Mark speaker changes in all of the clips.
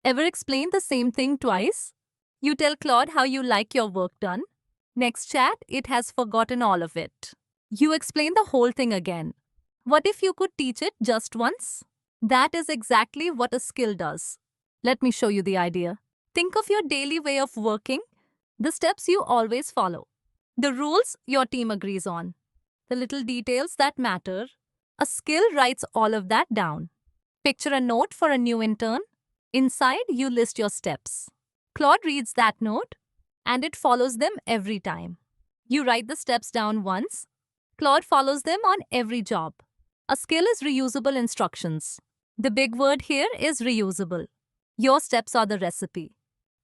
Speaker 1: Ever explain the same thing twice? You tell Claude how you like your work done. Next chat, it has forgotten all of it. You explain the whole thing again. What if you could teach it just once? That is exactly what a skill does. Let me show you the idea. Think of your daily way of working, the steps you always follow, the rules your team agrees on, the little details that matter. A skill writes all of that down. Picture a note for a new intern. Inside, you list your steps. Claude reads that note and it follows them every time. You write the steps down once. Claude follows them on every job. A skill is reusable instructions. The big word here is reusable. Your steps are the recipe.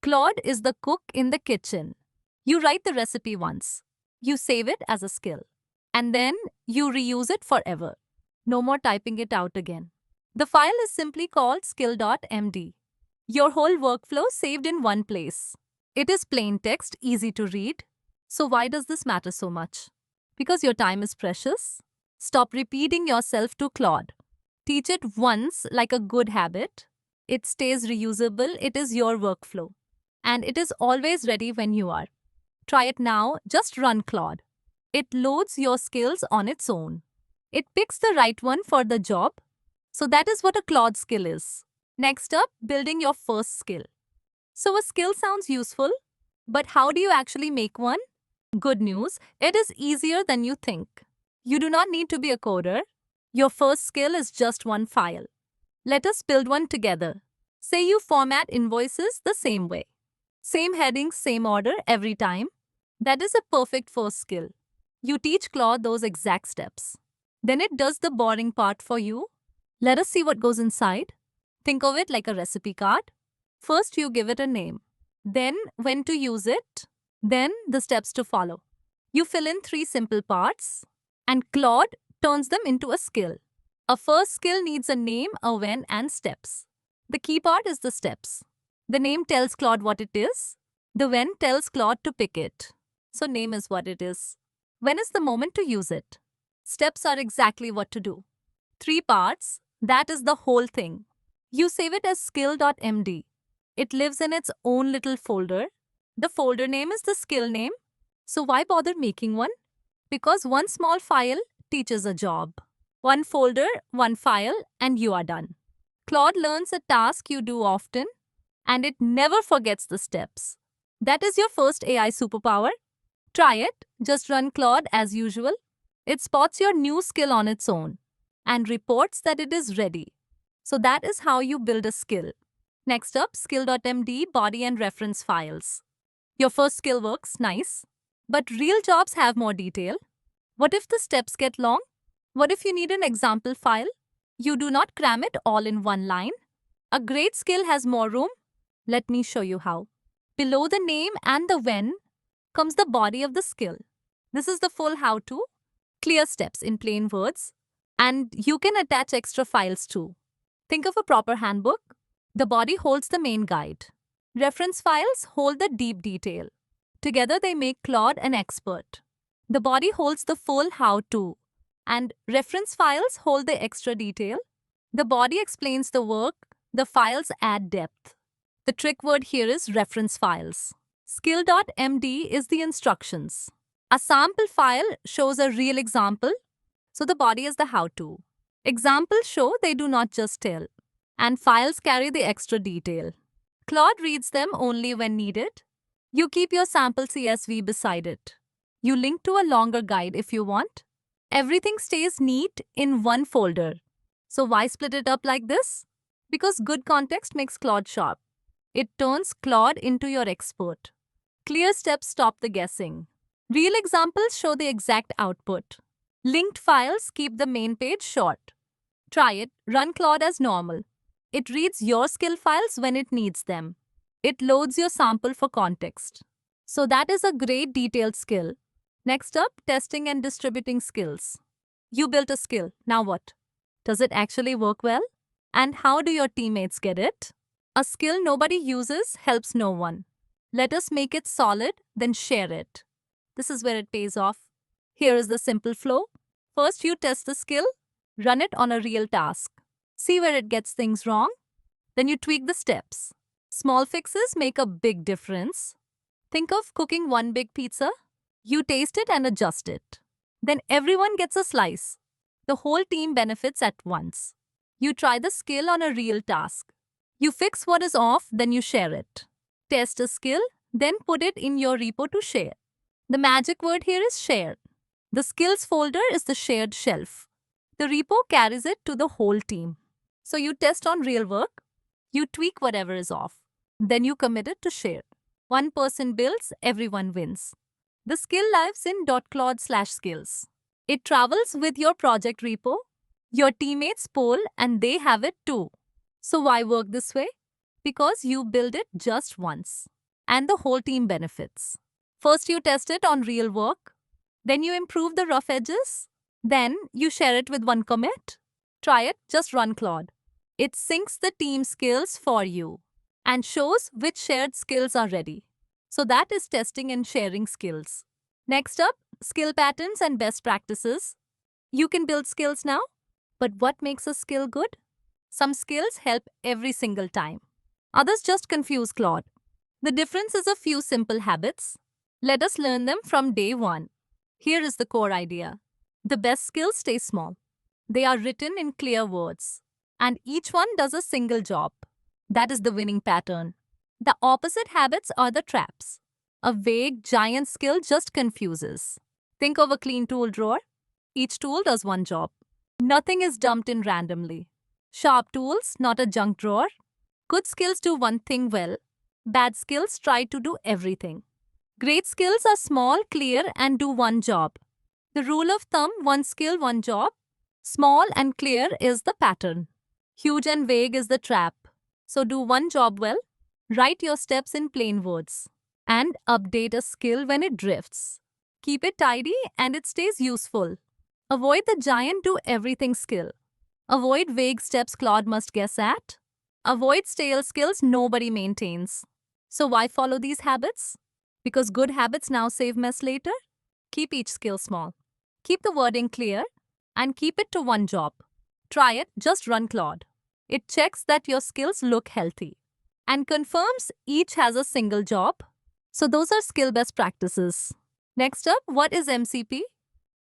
Speaker 1: Claude is the cook in the kitchen. You write the recipe once. You save it as a skill. And then you reuse it forever. No more typing it out again. The file is simply called skill.md. Your whole workflow saved in one place. It is plain text, easy to read. So why does this matter so much? Because your time is precious. Stop repeating yourself to Claude. Teach it once like a good habit. It stays reusable, it is your workflow. And it is always ready when you are. Try it now, just run Claude. It loads your skills on its own. It picks the right one for the job. So that is what a Claude skill is. Next up, building your first skill. So a skill sounds useful, but how do you actually make one? Good news, it is easier than you think. You do not need to be a coder. Your first skill is just one file. Let us build one together. Say you format invoices the same way. Same headings, same order every time. That is a perfect first skill. You teach Claude those exact steps. Then it does the boring part for you. Let us see what goes inside. Think of it like a recipe card. First, you give it a name. Then, when to use it. Then, the steps to follow. You fill in 3 simple parts, and Claude turns them into a skill. A first skill needs a name, a when, and steps. The key part is the steps. The name tells Claude what it is. The when tells Claude to pick it. So, name is what it is. When is the moment to use it? Steps are exactly what to do. 3 parts, that is the whole thing. You save it as skill.md. It lives in its own little folder. The folder name is the skill name. So why bother making one? Because one small file teaches a job. One folder, one file, and you are done. Claude learns a task you do often, and it never forgets the steps. That is your first AI superpower. Try it. Just run Claude as usual. It spots your new skill on its own and reports that it is ready. So that is how you build a skill. Next up, skill.md body and reference files. Your first skill works, nice. But real jobs have more detail. What if the steps get long? What if you need an example file? You do not cram it all in one line. A great skill has more room. Let me show you how. Below the name and the when comes the body of the skill. This is the full how-to. Clear steps in plain words. And you can attach extra files too. Think of a proper handbook. The body holds the main guide. Reference files hold the deep detail. Together they make Claude an expert. The body holds the full how-to. And reference files hold the extra detail. The body explains the work. The files add depth. The trick word here is reference files. Skill.md is the instructions. A sample file shows a real example. So the body is the how-to. Examples show they do not just tell. And files carry the extra detail. Claude reads them only when needed. You keep your sample CSV beside it. You link to a longer guide if you want. Everything stays neat in one folder. So why split it up like this? Because good context makes Claude sharp. It turns Claude into your expert. Clear steps stop the guessing. Real examples show the exact output. Linked files keep the main page short. Try it. Run Claude as normal. It reads your skill files when it needs them. It loads your sample for context. So that is a great detailed skill. Next up, testing and distributing skills. You built a skill. Now what? Does it actually work well? And how do your teammates get it? A skill nobody uses helps no one. Let us make it solid, then share it. This is where it pays off. Here is the simple flow. First, you test the skill. Run it on a real task. See where it gets things wrong. Then you tweak the steps. Small fixes make a big difference. Think of cooking one big pizza. You taste it and adjust it. Then everyone gets a slice. The whole team benefits at once. You try the skill on a real task. You fix what is off, then you share it. Test a skill, then put it in your repo to share. The magic word here is share. The skills folder is the shared shelf. The repo carries it to the whole team. So you test on real work, you tweak whatever is off. Then you commit it to share. One person builds, everyone wins. The skill lives in .claude/skills. It travels with your project repo. Your teammates poll and they have it too. So why work this way? Because you build it just once. And the whole team benefits. First you test it on real work. Then you improve the rough edges. Then you share it with one commit. Try it, just run Claude. It syncs the team skills for you and shows which shared skills are ready. So that is testing and sharing skills. Next up, skill patterns and best practices. You can build skills now, but what makes a skill good? Some skills help every single time. Others just confuse Claude. The difference is a few simple habits. Let us learn them from day one. Here is the core idea. The best skills stay small. They are written in clear words, and each one does a single job. That is the winning pattern. The opposite habits are the traps. A vague, giant skill just confuses. Think of a clean tool drawer. Each tool does one job. Nothing is dumped in randomly. Sharp tools, not a junk drawer. Good skills do one thing well. Bad skills try to do everything. Great skills are small, clear, and do one job. The rule of thumb, one skill, one job. Small and clear is the pattern. Huge and vague is the trap. So do one job well. Write your steps in plain words. And update a skill when it drifts. Keep it tidy and it stays useful. Avoid the giant do everything skill. Avoid vague steps Claude must guess at. Avoid stale skills nobody maintains. So why follow these habits? Because good habits now save mess later. Keep each skill small. Keep the wording clear and keep it to one job. Try it, just run Claude. It checks that your skills look healthy and confirms each has a single job. So those are skill best practices. Next up, what is MCP?